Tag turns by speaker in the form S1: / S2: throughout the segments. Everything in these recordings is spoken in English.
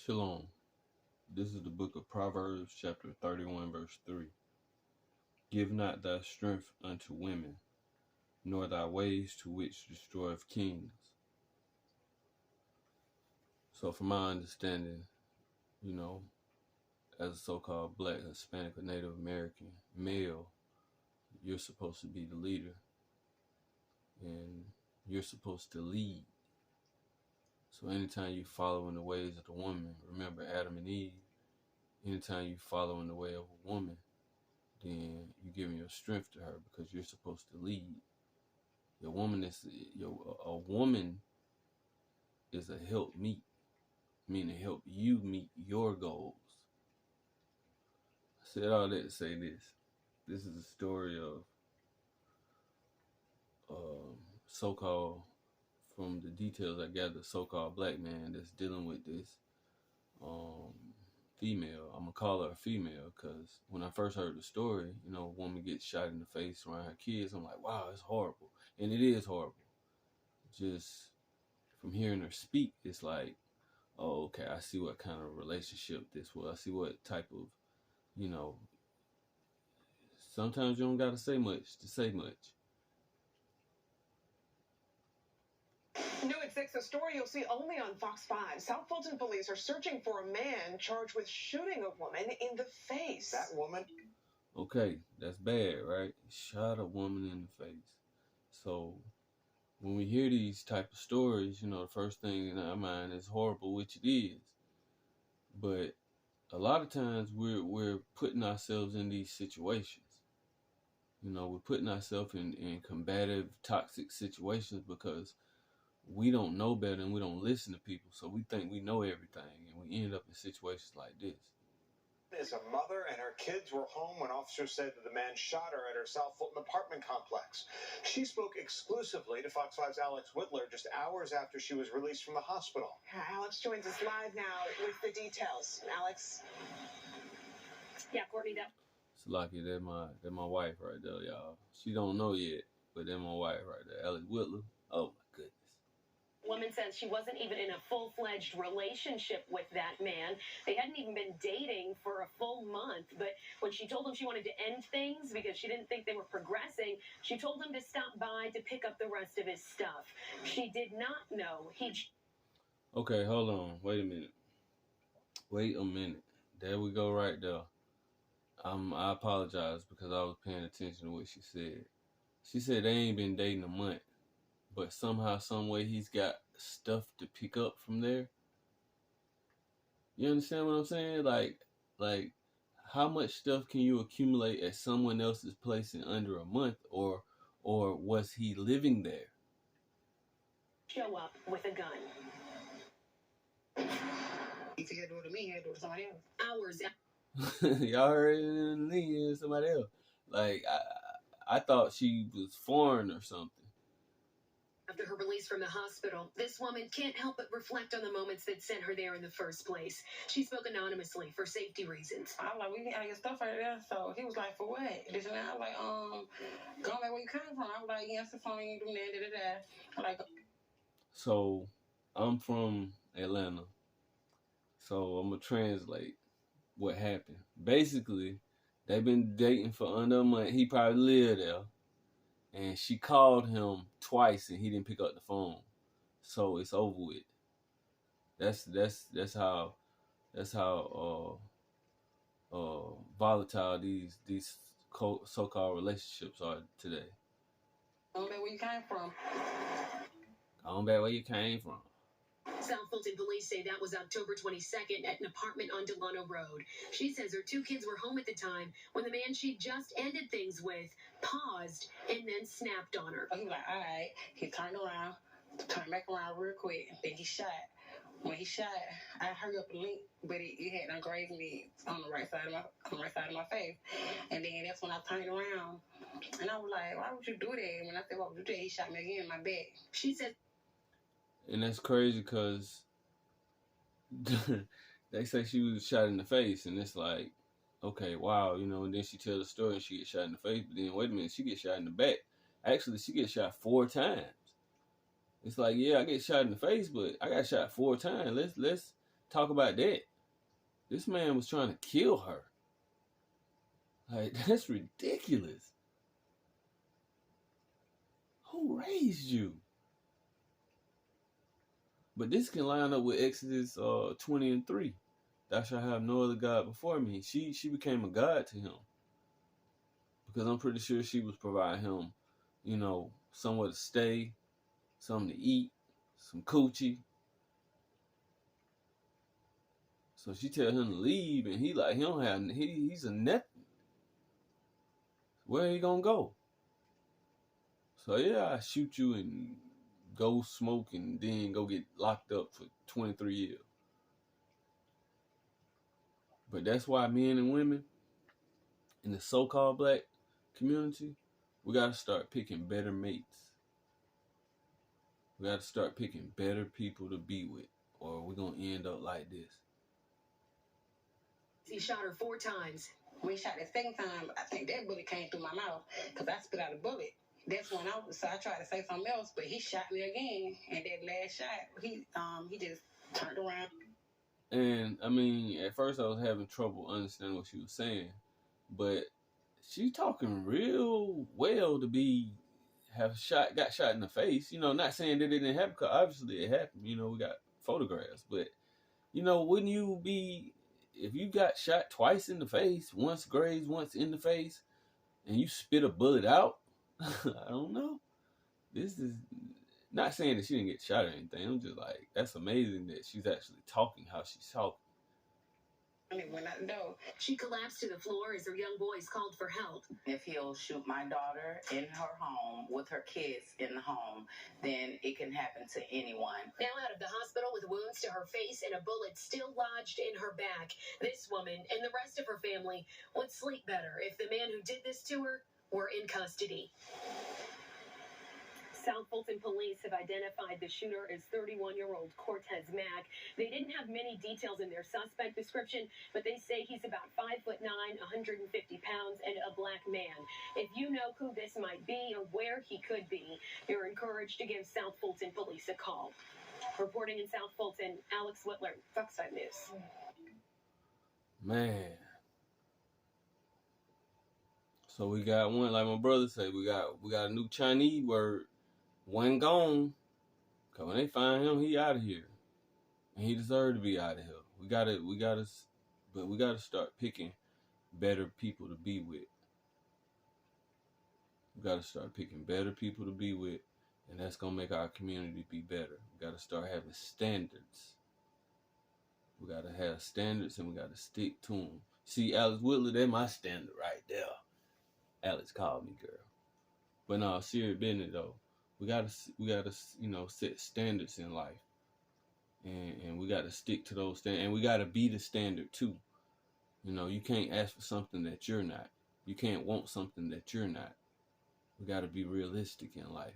S1: Shalom. This is the book of Proverbs, chapter 31, verse 3. Give not thy strength unto women, nor thy ways to which destroyeth kings. So from my understanding, as a so-called Black, Hispanic, or Native American male, you're supposed to be the leader. And you're supposed to lead. So anytime you follow in the ways of the woman, remember Adam and Eve, anytime you follow in the way of a woman, then you're giving your strength to her because you're supposed to lead. A woman is a help meet, meaning help you meet your goals. I said all that to say this. This is a story of so-called, from the details I gathered, so-called Black man that's dealing with this female. I'm gonna call her a female because when I first heard the story, a woman gets shot in the face around her kids. I'm like, wow, it's horrible, and it is horrible. Just from hearing her speak, it's like, oh, okay, I see what kind of relationship this was. I see what type of, sometimes you don't gotta say much to say much.
S2: New at 6, a story you'll see only on Fox 5. South Fulton police are searching for a man charged with shooting a woman in the face.
S3: That woman?
S1: Okay, that's bad, right? Shot a woman in the face. So when we hear these type of stories, the first thing in our mind is horrible, which it is. But a lot of times we're putting ourselves in these situations. We're putting ourselves in combative, toxic situations because we don't know better and we don't listen to people. So we think we know everything, and we end up in situations like this.
S3: Is a mother and her kids were home when officers said that the man shot her at her South Fulton apartment complex. She spoke exclusively to Fox 5's Alex Whitler just hours after she was released from the hospital.
S2: Alex joins us live now with the details. Alex?
S4: Yeah, Courtney,
S1: It's lucky that my wife right there, y'all. She don't know yet, but that's my wife right there, Alex Whitler. Oh my goodness.
S4: Woman says she wasn't even in a full-fledged relationship with that man. They hadn't even been dating for a full month. But when she told him she wanted to end things because she didn't think they were progressing, she told him to stop by to pick up the rest of his stuff. She did not know
S1: Okay, hold on. Wait a minute. There we go right there. I apologize because I was paying attention to what she said. She said they ain't been dating a month. But somehow, some way, he's got stuff to pick up from there. You understand what I'm saying? Like, how much stuff can you accumulate at someone else's place in under a month, or was he living there?
S4: Show up with a gun.
S5: If he had to do it to me, he had to do it to somebody else.
S4: Hours.
S1: Y'all heard it in the lead, somebody else. Like, I thought she was foreign or something.
S4: After her release from the hospital, this woman can't help but reflect on the moments that sent her there in the first place. She spoke anonymously for safety reasons.
S5: I was like, we gotta get stuff out of there. So he was like, for what? This and that. I was like, going back where you came from. I was like, yes, the phone ain't doing that, I'm like,
S1: So, I'm from Atlanta. So, I'm going to translate what happened. Basically, they've been dating for under a month. He probably lived there. And she called him twice and he didn't pick up the phone. So it's over with. That's how volatile these so-called relationships are today.
S5: going back where you came from.
S1: Going back where you came from.
S4: South Fulton police say that was October 22nd at an apartment on Delano Road. She says her two kids were home at the time when the man she just ended things with paused and then snapped on her.
S5: He was like, all right. He turned back around real quick. Then he shot. When he shot, I hurried up and linked, but it had engraved me on the right side of my face. And then that's when I turned around, and I was like, why would you do that? And when I said, why would you do that? He shot me again in my back.
S4: She said.
S1: And that's crazy because they say she was shot in the face, and it's like, okay, wow, and then she tells the story and she gets shot in the face, but then wait a minute, she gets shot in the back. Actually, she gets shot 4 times. It's like, yeah, I get shot in the face, but I got shot 4 times. talk about that. This man was trying to kill her. Like, that's ridiculous. Who raised you? But this can line up with Exodus 20:3. Thou shalt have no other God before me. She became a god to him. Because I'm pretty sure she was providing him, you know, somewhere to stay, something to eat, some coochie. So she tell him to leave, and he like, he's a nothing. Where he gonna go? So yeah, I shoot you and go smoke and then go get locked up for 23 years. But that's why men and women in the so-called black community, we gotta start picking better mates. We gotta start picking better people to be with, or we're gonna end up like this.
S4: He shot her 4 times.
S5: When he shot the second time, I think that bullet came through my mouth because I spit out a bullet. That's when so I tried to say something else, but he shot me again. And that last shot, he just turned around.
S1: And I mean, at first I was having trouble understanding what she was saying, but she talking real well to got shot in the face. You know, not saying that it didn't happen, because obviously it happened. You know, we got photographs, but you know, wouldn't you be, if you got shot twice in the face, once grazed, once in the face, and you spit a bullet out? I don't know. This is not saying that she didn't get shot or anything. I'm just like, that's amazing that she's actually talking how she's talking.
S5: When I know.
S4: She collapsed to the floor as her young boys called for help.
S6: If he'll shoot my daughter in her home with her kids in the home, then it can happen to anyone.
S4: Now out of the hospital with wounds to her face and a bullet still lodged in her back, this woman and the rest of her family would sleep better if the man who did this to her were in custody. South Fulton police have identified the shooter as 31-year-old Cortez Mack. They didn't have many details in their suspect description, but they say he's about 5'9", 150 pounds, and a black man. If you know who this might be or where he could be, you're encouraged to give South Fulton police a call. Reporting in South Fulton, Alex Whitler, Fox 5 News.
S1: Man. So we got one, like my brother said, we got a new Chinese word. One gone, cause when they find him, he out of here, and he deserved to be out of here. We gotta start picking better people to be with. We gotta start picking better people to be with, and that's gonna make our community be better. We gotta start having standards. We gotta have standards, and we gotta stick to them. See, Alex Whitler, that's my standard right there. Alex called me girl, but no, serious business though. We gotta, you know, set standards in life, and we gotta stick to those standards, and we gotta be the standard too. You know, you can't ask for something that you're not. You can't want something that you're not. We gotta be realistic in life.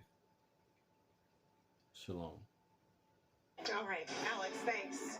S1: Shalom.
S2: All right, Alex, thanks.